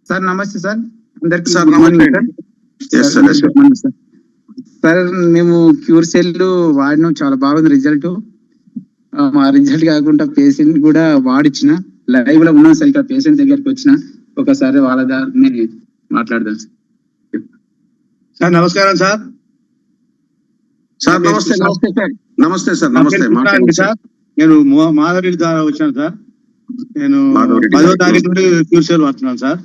Sir నమస్తే sir, అందరికి sir నమస్తే. సార్ మేము క్యూర్ సెల్ వాడినాం, చాలా బాగుంది రిజల్ట్. మా రిజల్ట్ కాకుండా పేషెంట్ కూడా వాడిచ్చిన, లైవ్ లో ఉన్నాం సార్. ఇక్కడ పేషెంట్ దగ్గరికి వచ్చిన ఒకసారి వాళ్ళ దాన్ని మాట్లాడదాం సార్. నమస్కారం సార్. సార్ నమస్తే. నమస్తే సార్. నమస్తే సార్. నమస్తే సార్. నేను మాధవరెడ్డి ద్వారా వచ్చాను సార్. నేను 10వ తారీఖు నుండి క్యూర్ సెల్ వాడుతున్నాను సార్.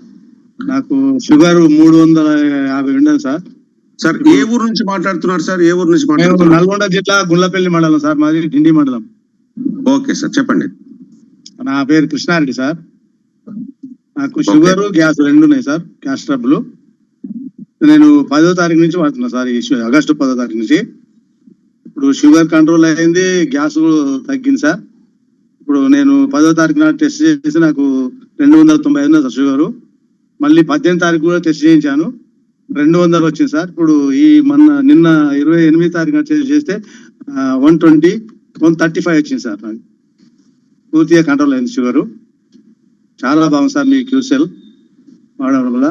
నాకు షుగర్ 350 ఉండదు సార్. సార్ ఏ ఊరు నుంచి మాట్లాడుతున్నారు సార్? ఏ ఊరు నుంచి మాట్లాడుతున్నారు? నల్గొండ జిల్లా గుండ్లపల్లి మండలం సార్, మాది డిండి మండలం. ఓకే సార్, చెప్పండి. నా పేరు కృష్ణారెడ్డి సార్. నాకు షుగర్ గ్యాస్ రెండు ఉన్నాయి సార్, గ్యాస్ ట్రబుల్. నేను 10వ తారీఖు నుంచి వాడుతున్నా సార్, ఆగస్టు 10వ తారీఖు నుంచి. ఇప్పుడు షుగర్ కంట్రోల్ అయింది, గ్యాస్ తగ్గింది సార్. ఇప్పుడు నేను 10వ తారీఖు నాడు టెస్ట్ చేసి నాకు 295 ఉంది సార్ షుగరు. మళ్ళీ 18వ తారీఖు కూడా టెస్ట్ చేయించాను, 200 వచ్చింది సార్. ఇప్పుడు నిన్న 28వ తారీఖు టెస్ట్ చేస్తే 120, 135 వచ్చింది సార్. నాకు పూర్తిగా కంట్రోల్ అయింది షుగరు. చాలా బాగుంది సార్ మీ క్యూర్ సెల్ వాడడం వల్ల.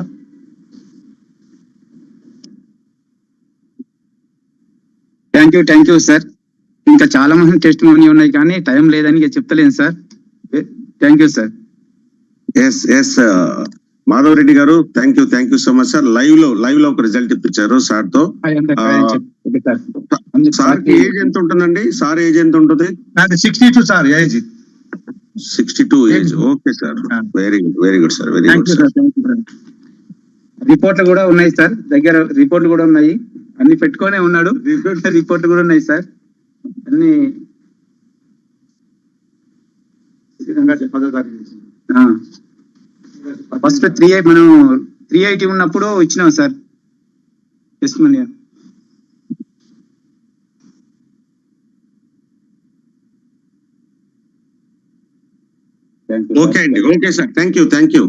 Thank you sir. ఇంకా చాలా మంది టెస్ట్ మనీ ఉన్నాయి కానీ టైం లేదని చెప్తలేను sir. Thank you sir. S Madhava Reddy గారు, thank you so much sir. Live లో ఒక రిజల్ట్ ఇప్పించారు సార్ తో. సార్ ఏజ్ ఎంత ఉంటుందండి? సార్ ఏజ్ ఎంత ఉంటుంది? 62 sir age. 62 age. Okay sir, very good sir, very good sir. రిపోర్ట్లు కూడా ఉన్నాయి సార్ దగ్గర, రిపోర్ట్లు కూడా ఉన్నాయి, అన్ని పెట్టుకొనే ఉన్నాడు. రిపోర్ట్లు కూడా ఉన్నాయి సార్ అన్ని. ఫస్ట్ 380 ఉన్నప్పుడు ఇచ్చినాం సార్ టెస్ట్ మనీ. ఓకే అండి, ఓకే సార్, థ్యాంక్ యూ.